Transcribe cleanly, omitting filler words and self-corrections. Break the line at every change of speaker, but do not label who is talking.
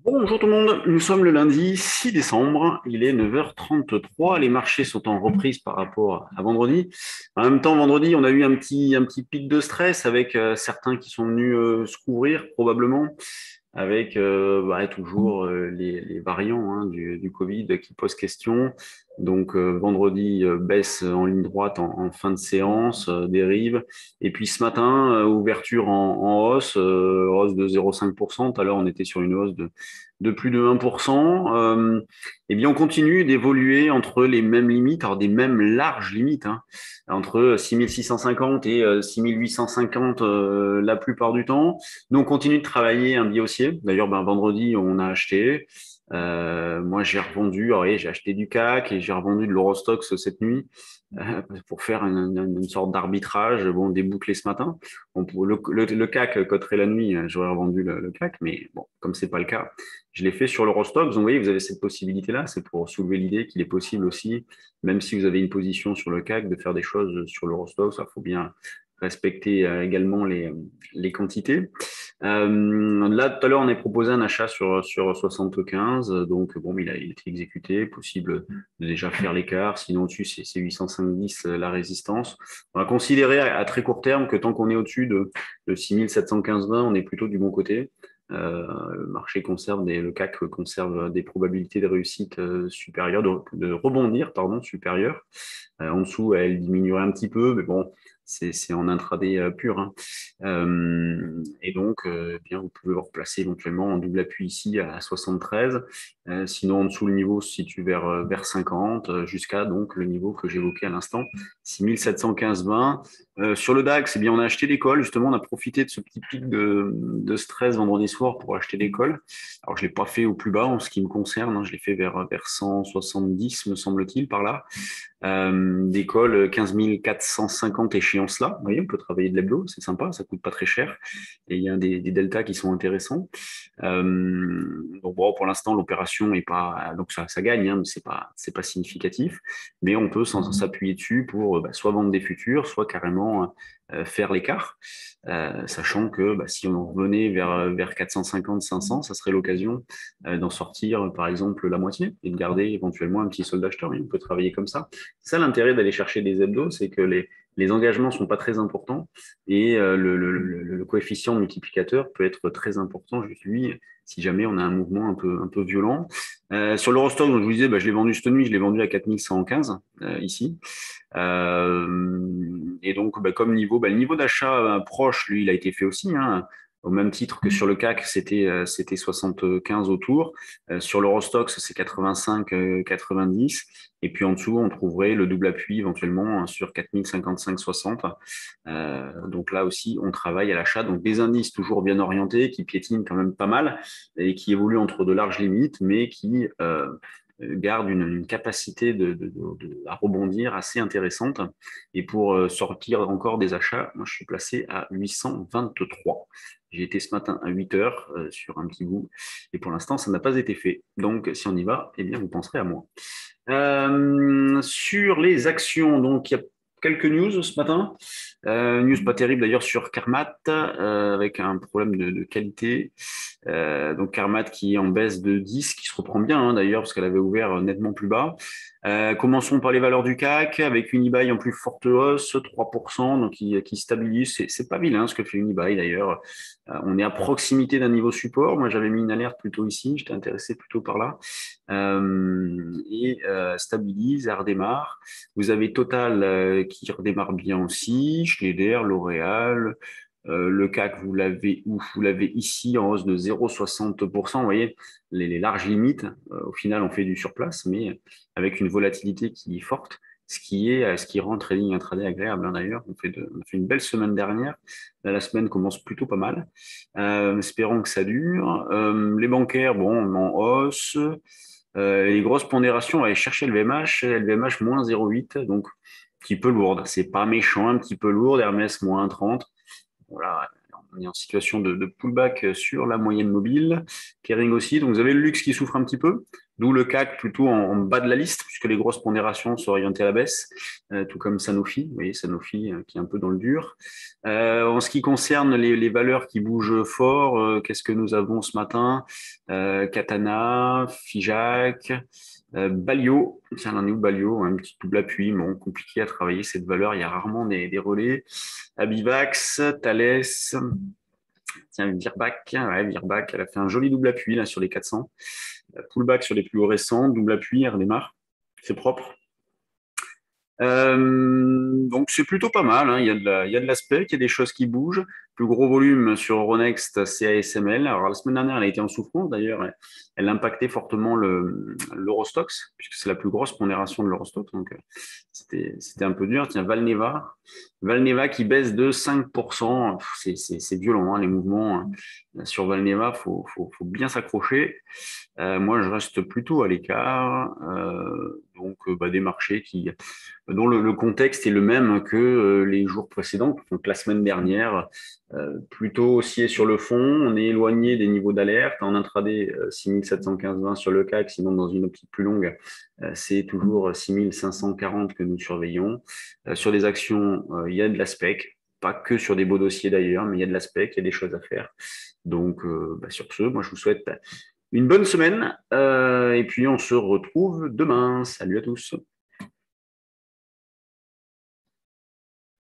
Bonjour tout le monde, nous sommes le lundi 6 décembre, il est 9h33, les marchés sont en reprise par rapport à vendredi. En même temps, vendredi, on a eu un petit pic de stress avec certains qui sont venus se couvrir probablement, avec toujours les variants du Covid qui posent question. Donc vendredi, baisse en ligne droite en fin de séance, dérive. Et puis ce matin, ouverture en hausse, hausse de 0,5%. Tout à l'heure, on était sur une hausse de plus de 1%. Eh bien, on continue d'évoluer entre les mêmes limites, alors des mêmes larges limites, hein, entre 6650 et 6850 la plupart du temps. Nous, on continue de travailler un biais haussier. D'ailleurs, vendredi, on a acheté. Moi, j'ai revendu. Alors, oui, j'ai acheté du CAC et j'ai revendu de l'Eurostoxx cette nuit pour faire une sorte d'arbitrage. Bon, débouclé ce matin. Le CAC coterait la nuit. J'aurais revendu le CAC, mais bon, comme c'est pas le cas, je l'ai fait sur l'Eurostoxx. Donc, vous voyez, vous avez cette possibilité-là. C'est pour soulever l'idée qu'il est possible aussi, même si vous avez une position sur le CAC, de faire des choses sur l'Eurostoxx. Il faut bien respecter également les quantités. Là, tout à l'heure, on a proposé un achat sur 75. Donc, bon, il a été exécuté. Possible de déjà faire l'écart. Sinon, au-dessus, c'est 805,10 la résistance. On va considérer à très court terme que tant qu'on est au-dessus de 6715,20, on est plutôt du bon côté. Le marché conserve le CAC conserve des probabilités de réussite supérieures, de rebondir, pardon, supérieures. En dessous, elle diminuerait un petit peu, mais bon, c'est en intraday pur, hein. Et donc, bien, vous pouvez vous replacer éventuellement en double appui ici à 73. Sinon, en dessous, le niveau se situe vers 50, jusqu'à donc le niveau que j'évoquais à l'instant, 6715,20. Sur le DAX, eh bien, on a acheté des calls. Justement, on a profité de ce petit pic de stress vendredi soir pour acheter des calls. Alors, je ne l'ai pas fait au plus bas en ce qui me concerne, hein. Je l'ai fait vers 170, me semble-t-il, par là. D'école 15 450 échéances là. Vous voyez, on peut travailler de l'hebdo, c'est sympa, ça coûte pas très cher. Et il y a des deltas qui sont intéressants. Donc bon, pour l'instant, l'opération est pas, donc ça gagne, hein, mais c'est pas significatif. Mais on peut s'appuyer dessus pour soit vendre des futurs, soit carrément faire l'écart, sachant que si on en revenait vers 450, 500, ça serait l'occasion d'en sortir, par exemple, la moitié et de garder éventuellement un petit solde acheteur. Oui, on peut travailler comme ça. C'est ça l'intérêt d'aller chercher des hebdos, c'est que les engagements sont pas très importants et le coefficient multiplicateur peut être très important, lui, si jamais on a un mouvement un peu violent. Sur l'Eurostock, donc je vous disais, je l'ai vendu cette nuit, je l'ai vendu à 4115 ici. Et donc, comme niveau, le niveau d'achat proche, lui, il a été fait aussi, hein. Au même titre que sur le CAC, c'était 75 autour. Sur l'Eurostoxx, c'est 85, 90. Et puis en dessous, on trouverait le double appui éventuellement sur 4055, 60. Donc là aussi, on travaille à l'achat. Donc des indices toujours bien orientés, qui piétinent quand même pas mal et qui évoluent entre de larges limites, mais qui garde une capacité à rebondir assez intéressante. Et pour sortir encore des achats, moi, je suis placé à 823. J'ai été ce matin à 8 heures sur un petit bout. Et pour l'instant, ça n'a pas été fait. Donc, si on y va, eh bien, vous penserez à moi. Sur les actions, donc, il y a quelques news ce matin. News pas terrible d'ailleurs sur Carmat, avec un problème de qualité. Donc Carmat qui est en baisse de 10, qui se reprend bien, hein, d'ailleurs, parce qu'elle avait ouvert nettement plus bas. Commençons par les valeurs du CAC, avec Unibail en plus forte hausse, 3%, donc qui stabilise. C'est pas vilain ce que fait Unibail d'ailleurs. On est à proximité d'un niveau support. Moi, j'avais mis une alerte plutôt ici, j'étais intéressé plutôt par là. Stabilise, elle redémarre. Vous avez Total qui redémarre bien aussi, Schneider, L'Oréal, le CAC, vous l'avez où? Vous l'avez ici en hausse de 0,60%. Vous voyez, les larges limites, au final, on fait du surplace, mais avec une volatilité qui est forte, ce qui rend le trading intraday agréable, hein, d'ailleurs. On fait une belle semaine dernière. Là, la semaine commence plutôt pas mal. Espérons que ça dure. Les bancaires, bon, en hausse. Les grosses pondérations, on va aller chercher le LVMH moins 0,8, donc un petit peu lourde. C'est pas méchant, un petit peu lourde. Hermès moins 30. Voilà, on est en situation de pullback sur la moyenne mobile. Kering aussi. Donc vous avez le luxe qui souffre un petit peu. D'où le CAC plutôt en bas de la liste, puisque les grosses pondérations sont orientées à la baisse, tout comme Sanofi. Vous voyez, Sanofi qui est un peu dans le dur. En ce qui concerne les valeurs qui bougent fort, qu'est-ce que nous avons ce matin? Katana, Figeac, Balio. Tiens, on en est où Balio? Un petit double appui. Bon, compliqué à travailler cette valeur. Il y a rarement des relais. Abivax, Thales. Tiens, Virbac, ouais, Virbac, elle a fait un joli double appui là sur les 400. Pullback sur les plus hauts récents, double appui, elle redémarre. C'est propre. Donc c'est plutôt pas mal, hein. Il y a de l'aspect, il y a des choses qui bougent. Plus gros volume sur Euronext, c'est ASML. Alors la semaine dernière, elle a été en souffrance d'ailleurs. Elle impactait fortement l'Eurostox, puisque c'est la plus grosse pondération de l'Eurostox. Donc c'était un peu dur. Tiens, Valneva. Valneva qui baisse de 5%. C'est violent, hein, les mouvements, hein. Sur Valneva, faut bien s'accrocher. Moi, je reste plutôt à l'écart. Donc, des marchés dont le contexte est le même que les jours précédents. Donc, la semaine dernière, plutôt oscillé sur le fond. On est éloigné des niveaux d'alerte. En intraday, 6715-20 sur le CAC. Sinon, dans une optique plus longue, c'est toujours 6540 que nous surveillons. Sur les actions, il y a de la spec. Pas que sur des beaux dossiers d'ailleurs, mais il y a de la spec, il y a des choses à faire. Donc, sur ce, moi, je vous souhaite une bonne semaine et puis on se retrouve demain. Salut à tous.